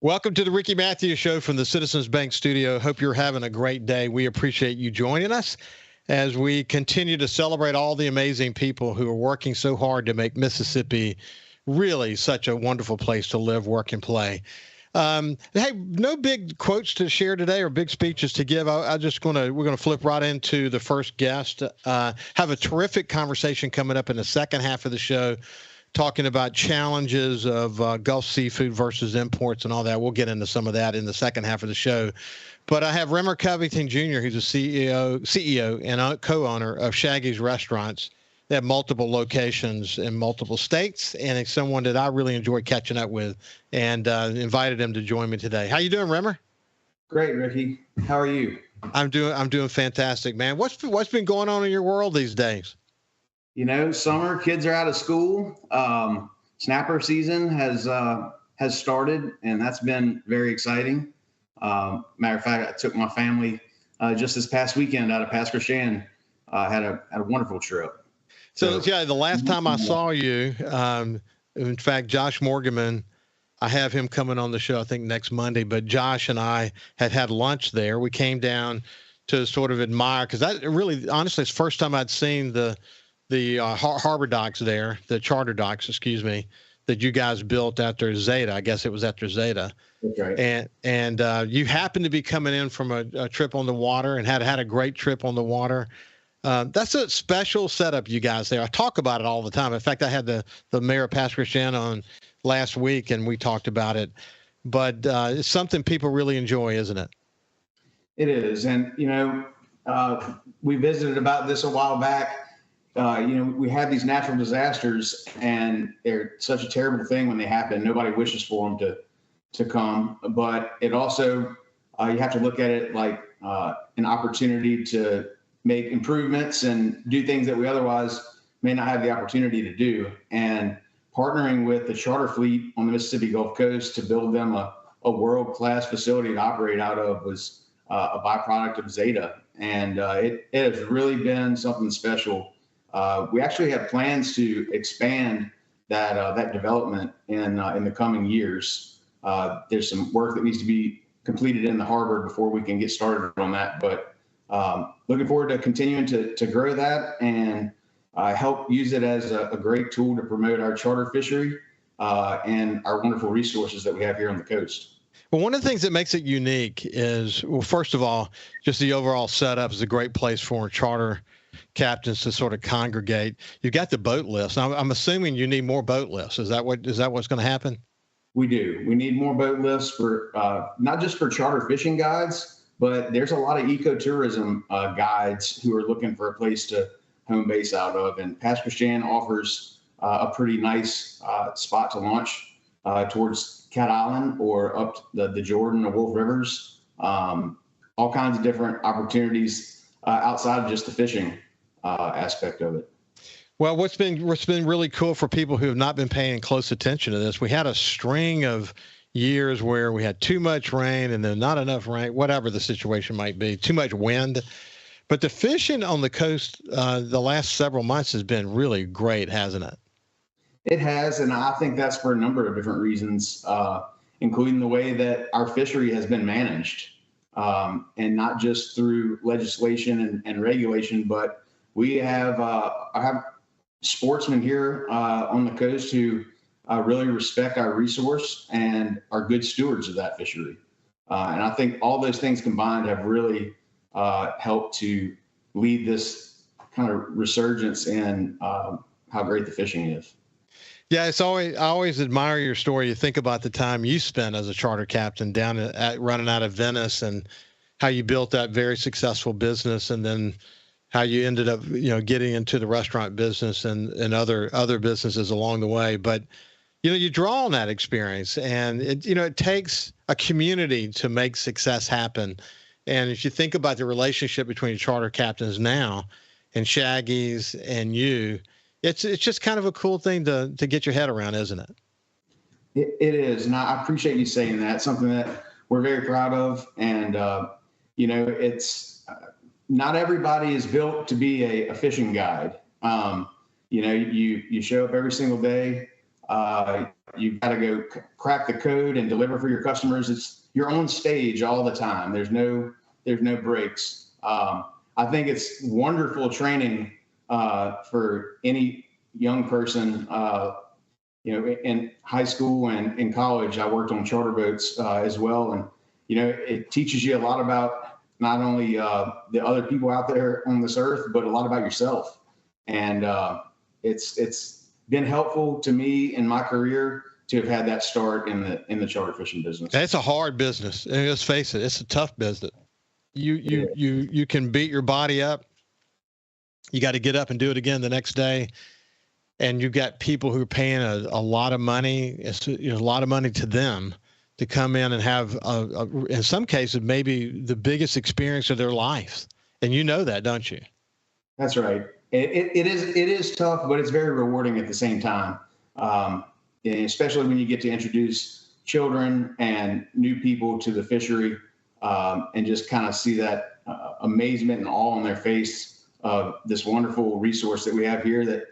Welcome to the Ricky Matthews Show from the Citizens Bank Studio. Hope you're having a great day. We appreciate you joining us as we continue to celebrate all the amazing people who are working so hard to make Mississippi really such a wonderful place to live, work, and play. Hey, no big quotes to share today or big speeches to give. We're going to flip right into the first guest. Have a terrific conversation coming up in the second half of the show, talking about challenges of Gulf seafood versus imports and all that. We'll get into some of that in the second half of the show. But I have Remmer Covington Jr., who's a CEO and co-owner of Shaggy's Restaurants. They have multiple locations in multiple states, and it's someone that I really enjoy catching up with, and invited him to join me today. How you doing, Remmer? Great, Ricky. How are you? I'm doing fantastic, man. What's been going on in your world these days? You know, summer, kids are out of school. Snapper season has started, and that's been very exciting. Matter of fact, I took my family just this past weekend out of Pasquarshane. Had a wonderful trip. So yeah, the last time I saw you, in fact, Josh Morganman, I have him coming on the show, I think next Monday, but Josh and I had lunch there. We came down to sort of admire, because that really, honestly, it's the first time I'd seen the harbor docks there, the charter docks, that you guys built after Zeta. I guess it was after Zeta. That's right. And you happened to be coming in from a trip on the water and had a great trip on the water. That's a special setup, you guys there. I talk about it all the time. In fact, I had the mayor of Pasquarshane on last week, and we talked about it. But it's something people really enjoy, isn't it? It is. And, you know, we visited about this a while back. We have these natural disasters, and they're such a terrible thing when they happen. Nobody wishes for them to come. But it also, you have to look at it like an opportunity to make improvements and do things that we otherwise may not have the opportunity to do. And partnering with the charter fleet on the Mississippi Gulf Coast to build them a world-class facility to operate out of was a byproduct of Zeta. And it has really been something special. We actually have plans to expand that development in the coming years. There's some work that needs to be completed in the harbor before we can get started on that. But looking forward to continuing to grow that and help use it as a great tool to promote our charter fishery and our wonderful resources that we have here on the coast. Well, one of the things that makes it unique is, well, first of all, just the overall setup is a great place for charter captains to sort of congregate. You've got the boat lifts. Now, I'm assuming you need more boat lifts. Is that what's going to happen? We do. We need more boat lifts for not just for charter fishing guides, but there's a lot of ecotourism guides who are looking for a place to home base out of. And Pasquarshane offers a pretty nice spot to launch towards Cat Island or up the Jordan or Wolf Rivers. All kinds of different opportunities outside of just the fishing aspect of it. Well, what's been really cool for people who have not been paying close attention to this, we had a string of years where we had too much rain and then not enough rain, whatever the situation might be, too much wind. But the fishing on the coast the last several months has been really great, hasn't it? It has, and I think that's for a number of different reasons, including the way that our fishery has been managed, and not just through legislation and regulation, but we have sportsmen here on the coast who really respect our resource and are good stewards of that fishery. And I think all those things combined have really helped to lead this kind of resurgence in how great the fishing is. Yeah, I always admire your story. You think about the time you spent as a charter captain down running out of Venice, and how you built that very successful business, and then how you ended up, getting into the restaurant business and other businesses along the way. But you draw on that experience, and it takes a community to make success happen. And if you think about the relationship between charter captains now and Shaggy's and you, it's just kind of a cool thing to get your head around, isn't it? It is, and I appreciate you saying that. It's something that we're very proud of, and it's not everybody is built to be a fishing guide. You show up every single day You've got to go crack the code and deliver for your customers. You're on stage all the time. There's no breaks. I think it's wonderful training for any young person. In high school and in college, I worked on charter boats as well, and it teaches you a lot about not only the other people out there on this earth, but a lot about yourself. And it's been helpful to me in my career to have had that start in the charter fishing business. It's a hard business. And let's face it, it's a tough business. You can beat your body up. You got to get up and do it again the next day. And you've got people who are paying a lot of money. It's a lot of money to them to come in and have, in some cases, maybe the biggest experience of their life. And you know that, don't you? That's right. It is tough, but it's very rewarding at the same time. Especially when you get to introduce children and new people to the fishery, and just kind of see that amazement and awe on their face of this wonderful resource that we have here that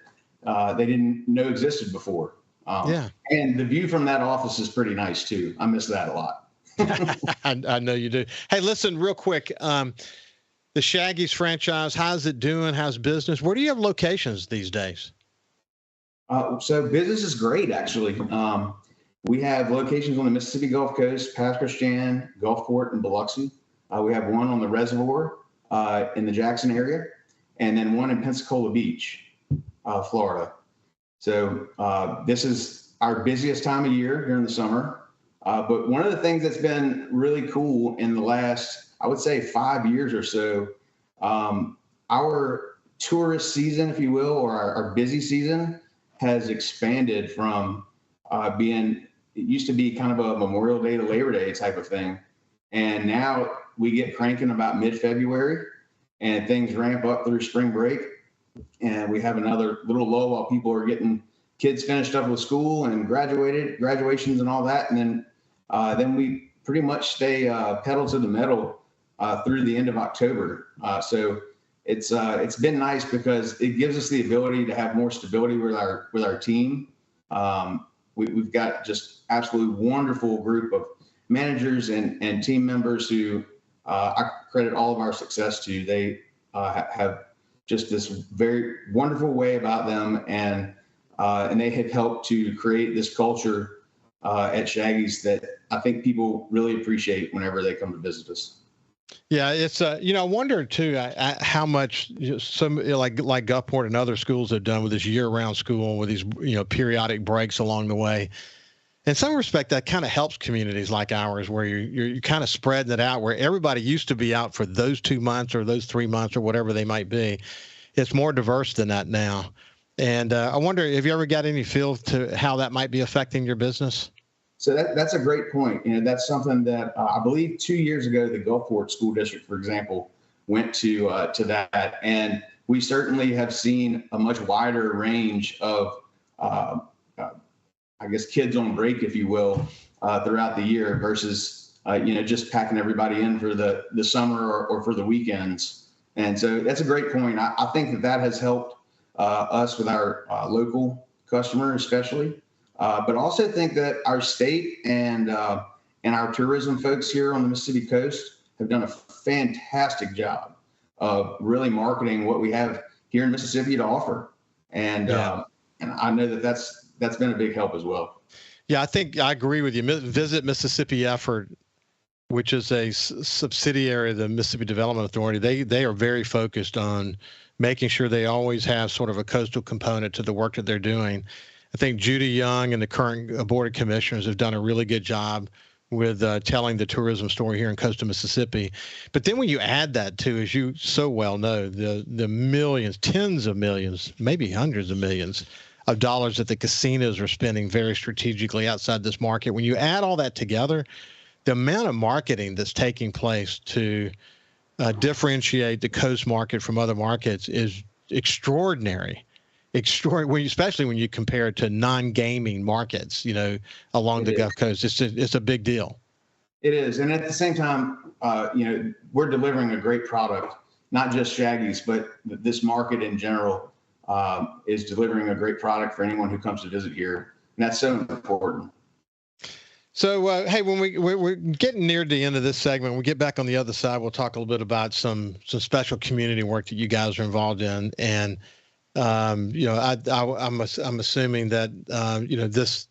they didn't know existed before. And the view from that office is pretty nice too. I miss that a lot. I know you do. Hey, listen, real quick. The Shaggy's franchise, how's it doing? How's business? Where do you have locations these days? So business is great, actually. We have locations on the Mississippi Gulf Coast, Pass Christian, Gulfport, and Biloxi. We have one on the reservoir in the Jackson area, and then one in Pensacola Beach, Florida. So this is our busiest time of year during the summer. But one of the things that's been really cool in the last, I would say, 5 years or so, our tourist season, if you will, or our busy season has expanded from it used to be kind of a Memorial Day to Labor Day type of thing. And now we get cranking about mid-February and things ramp up through spring break. And we have another little lull while people are getting kids finished up with school and graduations and all that. And then we pretty much stay pedal to the metal through the end of October. So it's been nice because it gives us the ability to have more stability with our team. We've got just absolutely wonderful group of managers and team members who I credit all of our success to. They have just this very wonderful way about them, and they have helped to create this culture at Shaggy's that I think people really appreciate whenever they come to visit us. Yeah, it's I wonder too how much some like Gulfport and other schools have done with this year-round school with these periodic breaks along the way. In some respect, that kind of helps communities like ours, where you're kind of spreading it out, where everybody used to be out for those 2 months or those 3 months or whatever they might be. It's more diverse than that now. And I wonder, have you ever got any feel to how that might be affecting your business? So that's a great point. That's something that I believe 2 years ago, the Gulfport School District, for example, went to that. And we certainly have seen a much wider range of, I guess, kids on break, if you will, throughout the year versus, just packing everybody in for the summer or for the weekends. And so that's a great point. I think that has helped us with our local customer, especially. But also think that our state and our tourism folks here on the Mississippi coast have done a fantastic job of really marketing what we have here in Mississippi to offer. And I know that's been a big help as well. Yeah, I think I agree with you. Visit Mississippi Effort, which is a subsidiary of the Mississippi Development Authority. They are very focused on making sure they always have sort of a coastal component to the work that they're doing. I think Judy Young and the current board of commissioners have done a really good job with telling the tourism story here in coastal Mississippi. But then when you add that to, as you so well know, the millions, tens of millions, maybe hundreds of millions of dollars that the casinos are spending very strategically outside this market, when you add all that together, the amount of marketing that's taking place to differentiate the coast market from other markets is extraordinary. Especially when you compare it to non-gaming markets, along the Gulf Coast. It's a big deal. It is. And at the same time, we're delivering a great product, not just Shaggy's, but this market in general is delivering a great product for anyone who comes to visit here. And that's so important. So, hey, when we're getting near the end of this segment, we get back on the other side. We'll talk a little bit about some special community work that you guys are involved in, and I'm assuming that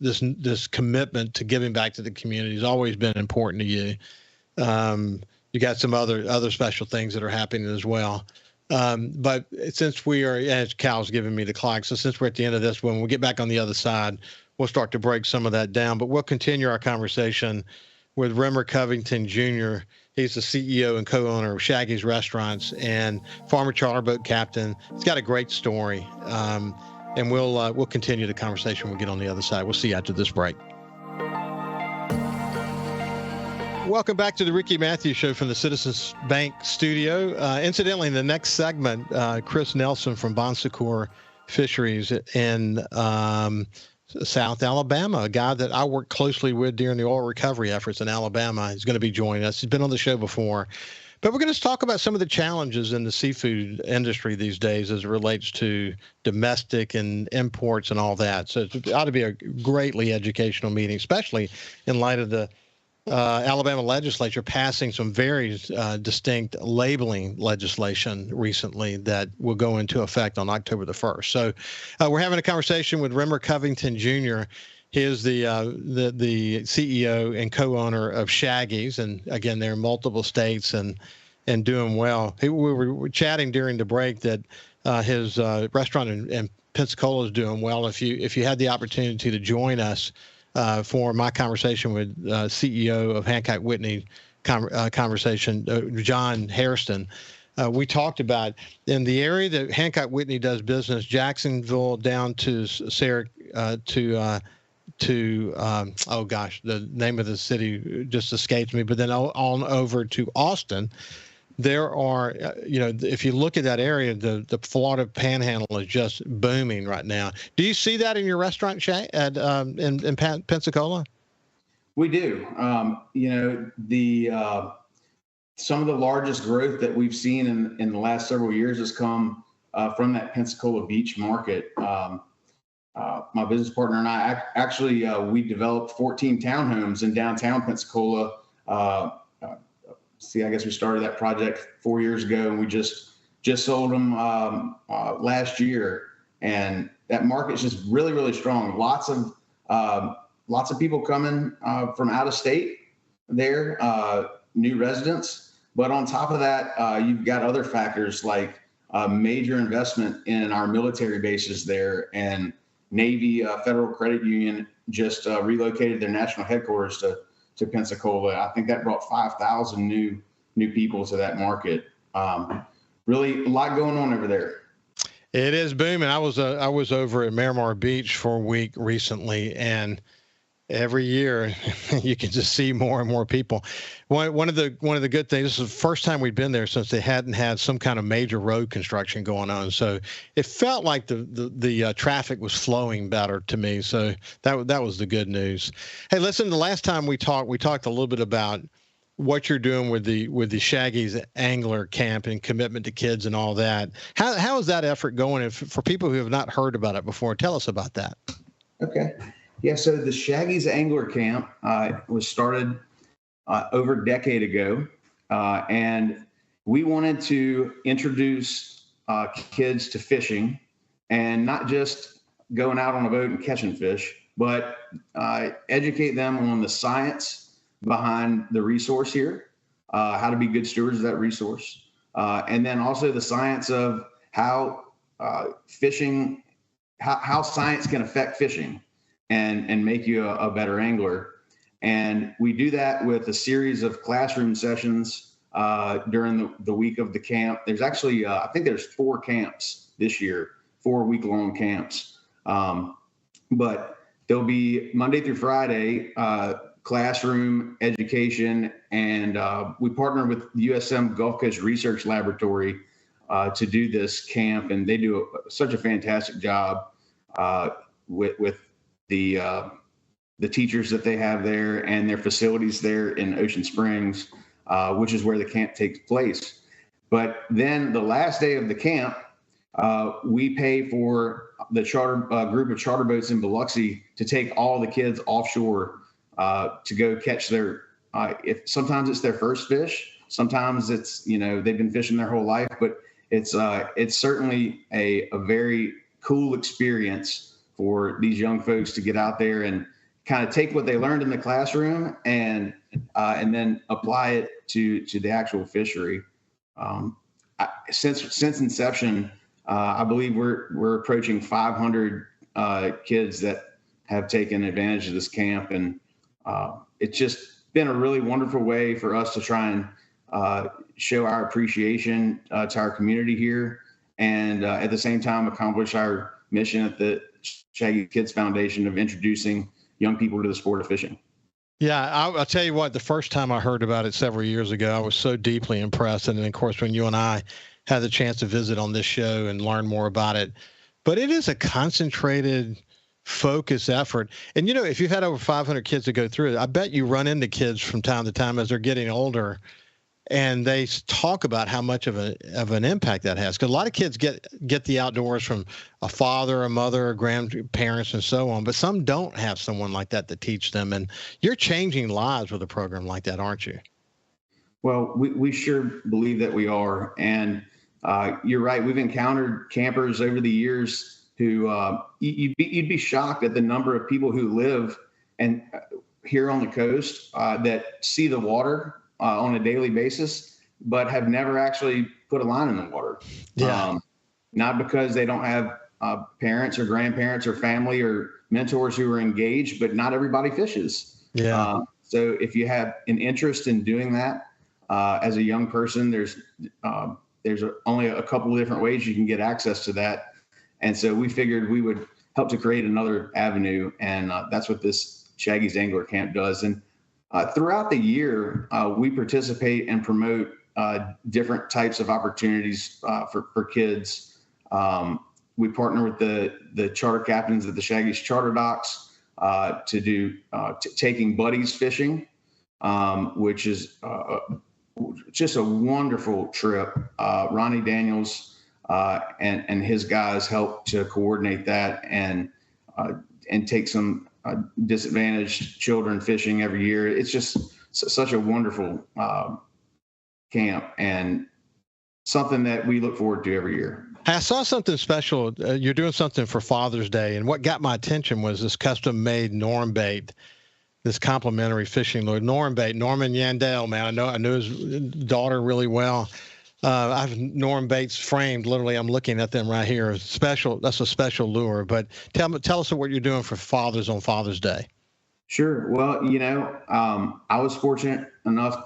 this commitment to giving back to the community has always been important to you. You got some other special things that are happening as well. But since we are, as Cal's giving me the clock, so since we're at the end of this, when we get back on the other side, we'll start to break some of that down. But we'll continue our conversation with Rimmer Covington Jr. He's the CEO and co-owner of Shaggy's Restaurants and former charter boat captain. He's got a great story, and we'll continue the conversation when we get on the other side. We'll see you after this break. Welcome back to the Ricky Matthews Show from the Citizens Bank studio. Incidentally, in the next segment, Chris Nelson from Bon Secours Fisheries in South Alabama, a guy that I worked closely with during the oil recovery efforts in Alabama, is going to be joining us. He's been on the show before. But we're going to talk about some of the challenges in the seafood industry these days as it relates to domestic and imports and all that. So it ought to be a greatly educational meeting, especially in light of the Alabama legislature passing some very distinct labeling legislation recently that will go into effect on October the 1st. So we're having a conversation with Rimmer Covington Jr. He is the CEO and co-owner of Shaggy's, and again, they're in multiple states and doing well. We were chatting during the break that his restaurant in Pensacola is doing well. If you had the opportunity to join us for my conversation with CEO of Hancock Whitney conversation, John Hairston, we talked about in the area that Hancock Whitney does business, Jacksonville down to the name of the city just escapes me, but then on over to Austin. There are, if you look at that area, the Florida Panhandle is just booming right now. Do you see that in your restaurant, in Pensacola? We do. Some of the largest growth that we've seen in the last several years has come from that Pensacola beach market. My business partner and I we developed 14 townhomes in downtown Pensacola. I guess we started that project 4 years ago, and we just sold them last year. And that market's just really, really strong. Lots of people coming from out of state there, new residents. But on top of that, you've got other factors like major investment in our military bases there, and Navy Federal Credit Union just relocated their national headquarters to Pensacola. I think that brought 5,000 new people to that market. Really a lot going on over there. It is booming. I was over at Miramar Beach for a week recently, and every year you can just see more and more people. One of the good things, this is the first time we'd been there since they hadn't had some kind of major road construction going on. So it felt like the traffic was flowing better to me. So that was the good news. Hey, listen, the last time we talked a little bit about what you're doing with the Shaggy's Angler Camp and commitment to kids and all that. How is that effort going? And for people who have not heard about it before, tell us about that. Okay. Yeah, so the Shaggy's Angler Camp was started over a decade ago, and we wanted to introduce kids to fishing, and not just going out on a boat and catching fish, but educate them on the science behind the resource here, how to be good stewards of that resource, and then also the science of how fishing, how science can affect fishing and make you a better angler. And we do that with a series of classroom sessions during the week of the camp. There's actually, I think there's 4 camps this year, 4 week-long camps. But there'll be Monday through Friday, classroom education, and we partner with the USM Gulf Coast Research Laboratory to do this camp, and they do such a fantastic job with the teachers that they have there and their facilities there in Ocean Springs, which is where the camp takes place. But then the last day of the camp, We pay for the charter group of charter boats in Biloxi to take all the kids offshore to go catch their. If sometimes it's their first fish, sometimes it's they've been fishing their whole life, but it's certainly a very cool experience for these young folks to get out there and kind of take what they learned in the classroom and then apply it to the actual fishery. Since inception, I believe we're approaching 500 kids that have taken advantage of this camp, and it's just been a really wonderful way for us to try and show our appreciation to our community here, and at the same time accomplish our mission at the Shaggy Kids Foundation of introducing young people to the sport of fishing. Yeah, I'll tell you what, the first time I heard about it several years ago, I was so deeply impressed. And then, of course, when you and I had the chance to visit on this show and learn more about it, but it is a concentrated, focused effort. And, if you've had over 500 kids to go through it, I bet you run into kids from time to time as they're getting older, and they talk about how much of an impact that has. Because a lot of kids get the outdoors from a father, a mother, grandparents, and so on. But some don't have someone like that to teach them. And you're changing lives with a program like that, aren't you? Well, we sure believe that we are. And you're right. We've encountered campers over the years who you'd be shocked at the number of people who live and here on the coast that see the water on a daily basis, but have never actually put a line in the water. Yeah. Not because they don't have parents or grandparents or family or mentors who are engaged, but not everybody fishes. Yeah. So if you have an interest in doing that as a young person, there's only a couple of different ways you can get access to that. And so we figured we would help to create another avenue. And that's what this Shaggy's Angler Camp does. And throughout the year, we participate and promote different types of opportunities for kids. We partner with the charter captains at the Shaggy's charter docks to do taking buddies fishing, which is just a wonderful trip. Ronnie Daniels and his guys help to coordinate that and take some disadvantaged children fishing every year. It's just such a wonderful camp and something that we look forward to every year. I saw something special. You're doing something for Father's Day, and what got my attention was this custom-made Norm bait, this complimentary fishing lure. Norm bait, Norman Yandell, man. I know his daughter really well. I have Norm baits framed. Literally, I'm looking at them right here. Special. That's a special lure. But tell us what you're doing for fathers on Father's Day. Sure. Well, I was fortunate enough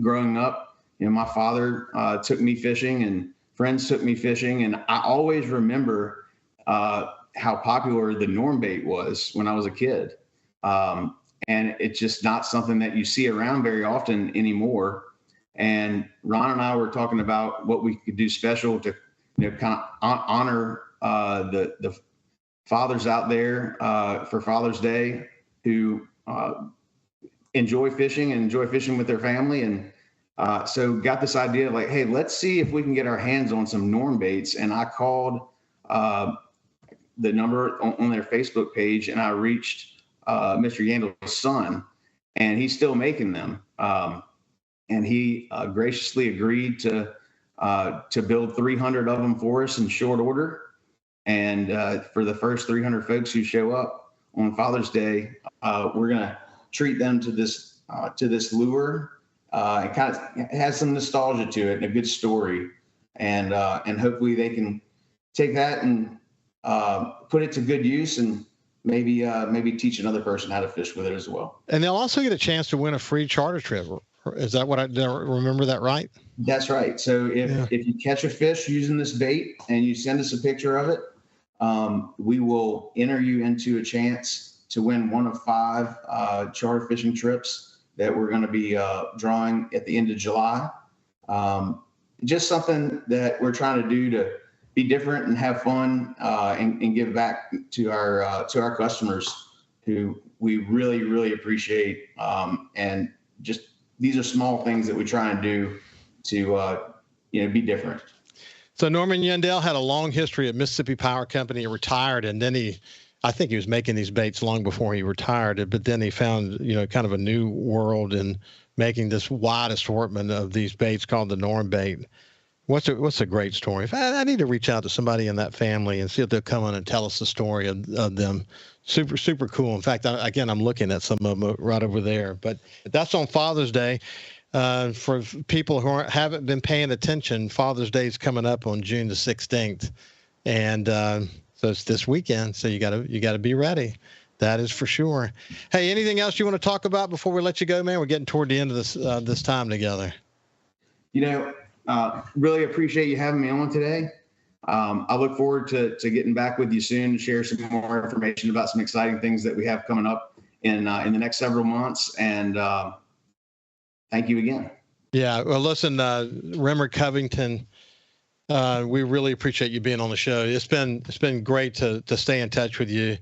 growing up. My father took me fishing, and friends took me fishing, and I always remember how popular the Norm bait was when I was a kid. And it's just not something that you see around very often anymore. And Ron and I were talking about what we could do special to, kind of honor the fathers out there for Father's Day who enjoy fishing and enjoy fishing with their family. And so got this idea of like, hey, let's see if we can get our hands on some Norm baits. And I called the number on their Facebook page, and I reached Mr. Yandel's son, and he's still making them. And he graciously agreed to build 300 of them for us in short order. And for the first 300 folks who show up on Father's Day, we're going to treat them to this lure. It kind of has some nostalgia to it and a good story. And hopefully they can take that and put it to good use and maybe teach another person how to fish with it as well. And they'll also get a chance to win a free charter trip. Is that what did I remember that right? That's right. So if you catch a fish using this bait and you send us a picture of it, we will enter you into a chance to win one of 5 charter fishing trips that we're going to be drawing at the end of July. Just something that we're trying to do to be different and have fun and give back to our customers who we really, really appreciate. And just these are small things that we try and do to be different. So Norman Yandell had a long history at Mississippi Power Company. He retired, and then I think he was making these baits long before he retired. But then he found, kind of a new world in making this wide assortment of these baits called the Norm bait. What's a great story? I need to reach out to somebody in that family and see if they'll come on and tell us the story of them. Super, super cool. In fact, I'm looking at some of them right over there. But that's on Father's Day. For people who haven't been paying attention, Father's Day is coming up on June the 16th. And so it's this weekend. So you gotta be ready. That is for sure. Hey, anything else you want to talk about before we let you go, man? We're getting toward the end of this time together. Really appreciate you having me on today. I look forward to getting back with you soon and share some more information about some exciting things that we have coming up in the next several months. And thank you again. Yeah. Well, listen, Rimmer Covington, we really appreciate you being on the show. It's been great to stay in touch with you.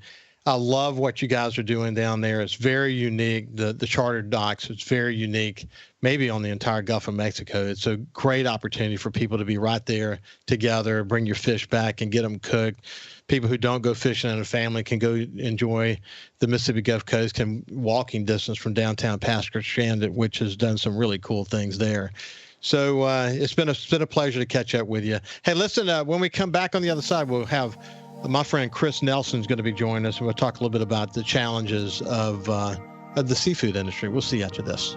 I love what you guys are doing down there. It's very unique. The chartered docks, it's very unique, maybe on the entire Gulf of Mexico. It's a great opportunity for people to be right there together, bring your fish back and get them cooked. People who don't go fishing in a family can go enjoy the Mississippi Gulf Coast, can walking distance from downtown Pasco Strand, which has done some really cool things there. So it's been a pleasure to catch up with you. Hey, listen, when we come back on the other side, we'll have my friend Chris Nelson's going to be joining us, and we'll talk a little bit about the challenges of the seafood industry. We'll see you after this.